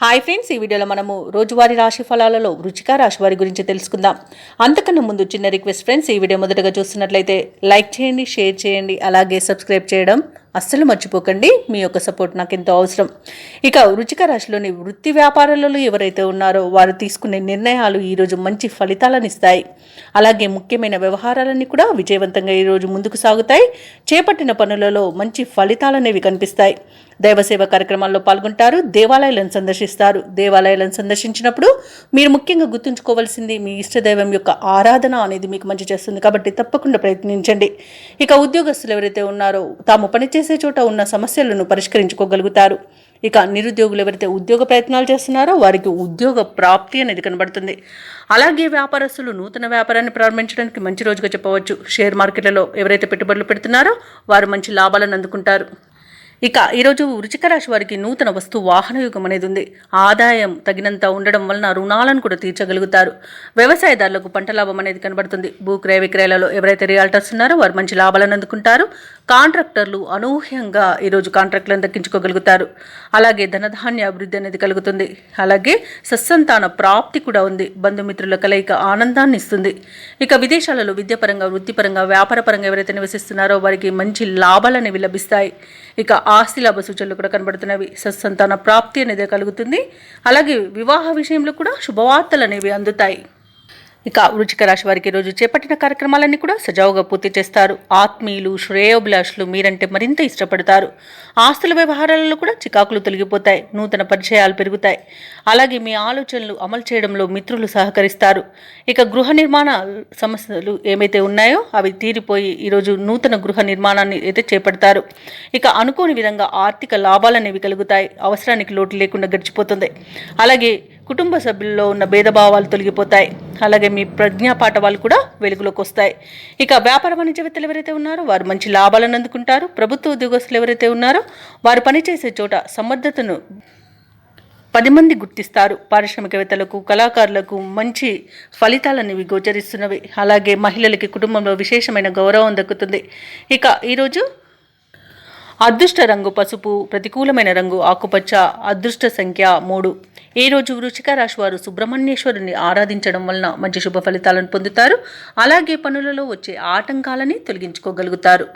Hi friends, ఈ వీడియోలో మనము రోజువారీ రాశి ఫలాలలో వృచ్చిక రాశి వారి గురించి తెలుసుకుందాం. అంతకన్నా ముందు చిన్న రిక్వెస్ట్ ఫ్రెండ్స్, ఈ వీడియో మొదటగా చూస్తున్నట్లయితే లైక్ చేయండి, షేర్ చేయండి, అలాగే సబ్స్క్రైబ్ చేయడం అస్సలు మర్చిపోకండి. మీ యొక్క సపోర్ట్ నాకు ఎంతో అవసరం. ఇక వృచ్చిక రాశిలోని వృత్తి వ్యాపారాలలో ఎవరైతే ఉన్నారో వారు తీసుకునే నిర్ణయాలు ఈరోజు మంచి ఫలితాలను ఇస్తాయి. అలాగే ముఖ్యమైన వ్యవహారాలన్నీ కూడా విజయవంతంగా ఈరోజు ముందుకు సాగుతాయి. చేపట్టిన పనులలో మంచి ఫలితాలనేవి కనిపిస్తాయి. దైవసేవ కార్యక్రమాల్లో పాల్గొంటారు. దేవాలయాలను సందర్శిస్తారు. దేవాలయాలను సందర్శించినప్పుడు మీరు ముఖ్యంగా గుర్తుంచుకోవాల్సింది మీ ఇష్టదైవం యొక్క ఆరాధన అనేది మీకు మంచి చేస్తుంది. కాబట్టి తప్పకుండా ప్రయత్నించండి. ఇక ఉద్యోగస్తులు ఎవరైతే ఉన్నారో తాము పనిచేసే చోట ఉన్న సమస్యలను పరిష్కరించుకోగలుగుతారు. ఇక నిరుద్యోగులు ఎవరైతే ఉద్యోగ ప్రయత్నాలు చేస్తున్నారో వారికి ఉద్యోగ ప్రాప్తి అనేది కనబడుతుంది. అలాగే వ్యాపారస్తులు నూతన వ్యాపారాన్ని ప్రారంభించడానికి మంచి రోజుగా చెప్పవచ్చు. షేర్ మార్కెట్లలో ఎవరైతే పెట్టుబడులు పెడుతున్నారో వారు మంచి లాభాలను అందుకుంటారు. ఇక ఈరోజు వృచ్చిక రాశి వారికి నూతన వస్తు వాహన యుగం అనేది ఉంది. ఆదాయం తగినంత ఉండడం వలన రుణాలను కూడా తీర్చగలుగుతారు. వ్యవసాయదారులకు పంట లాభం అనేది కనబడుతుంది. భూక్రయ విక్రయాలలో ఎవరైతే రియాల్టర్స్ ఉన్నారో వారు మంచి లాభాలను అందుకుంటారు. కాంట్రాక్టర్లు అనూహ్యంగా ఈరోజు కాంట్రాక్టులను దక్కించుకోగలుగుతారు. అలాగే ధనధాన్య అభివృద్ధి అనేది కలుగుతుంది. అలాగే సత్సంతాన ప్రాప్తి కూడా ఉంది. బంధుమిత్రుల కలయిక ఆనందాన్ని ఇస్తుంది. ఇక విదేశాలలో విద్యాపరంగా, వృత్తిపరంగా, వ్యాపారపరంగా ఎవరైతే నివసిస్తున్నారో వారికి మంచి లాభాలు అనేవి లభిస్తాయి. ఇక ఆస్తి లాభ సూచనలు కూడా కనబడుతున్నవి. సత్సంతాన ప్రాప్తి అనేది కలుగుతుంది. అలాగే వివాహ విషయంలో కూడా శుభవార్తలు అనేవి అందుతాయి. ఇక వృచ్చిక రాశి వారికి రోజు చేపట్టిన కార్యక్రమాలన్నీ కూడా సజావుగా పూర్తి చేస్తారు. ఆత్మీయులు, శ్రేయోభిలాషులు మీరంటే మరింత ఇష్టపడతారు. ఆస్తుల వ్యవహారాలలో కూడా చికాకులు తొలగిపోతాయి. నూతన పరిచయాలు పెరుగుతాయి. అలాగే మీ ఆలోచనలు అమలు చేయడంలో మిత్రులు సహకరిస్తారు. ఇక గృహ నిర్మాణ సమస్యలు ఏమైతే ఉన్నాయో అవి తీరిపోయి ఈరోజు నూతన గృహ నిర్మాణాన్ని అయితే చేపడతారు. ఇక అనుకోని విధంగా ఆర్థిక లాభాలు అనేవి కలుగుతాయి. అవసరానికి లోటు లేకుండా గడిచిపోతుంది. అలాగే కుటుంబ సభ్యుల్లో ఉన్న భేదభావాలు తొలగిపోతాయి. అలాగే మీ ప్రజ్ఞాపాఠవాలు కూడా వెలుగులోకి వస్తాయి. ఇక వ్యాపార వాణిజ్యవేత్తలు ఎవరైతే ఉన్నారో వారు మంచి లాభాలను అందుకుంటారు. ప్రభుత్వ ఉద్యోగస్తులు ఎవరైతే ఉన్నారో వారు పనిచేసే చోట సమర్థతను 10 మంది గుర్తిస్తారు. పారిశ్రామికవేత్తలకు, కళాకారులకు మంచి ఫలితాలనేవి గోచరిస్తున్నవి. అలాగే మహిళలకి కుటుంబంలో విశేషమైన గౌరవం దక్కుతుంది. ఇక ఈరోజు అదృష్ట రంగు పసుపు, ప్రతికూలమైన రంగు ఆకుపచ్చ, అదృష్ట సంఖ్య 3. ఈ రోజు వృచ్చిక రాశి వారు సుబ్రహ్మణ్యేశ్వరుని ఆరాధించడం వలన మంచి శుభ ఫలితాలను పొందుతారు. అలాగే పనులలో వచ్చే ఆటంకాలని తొలగించుకోగలుగుతారు.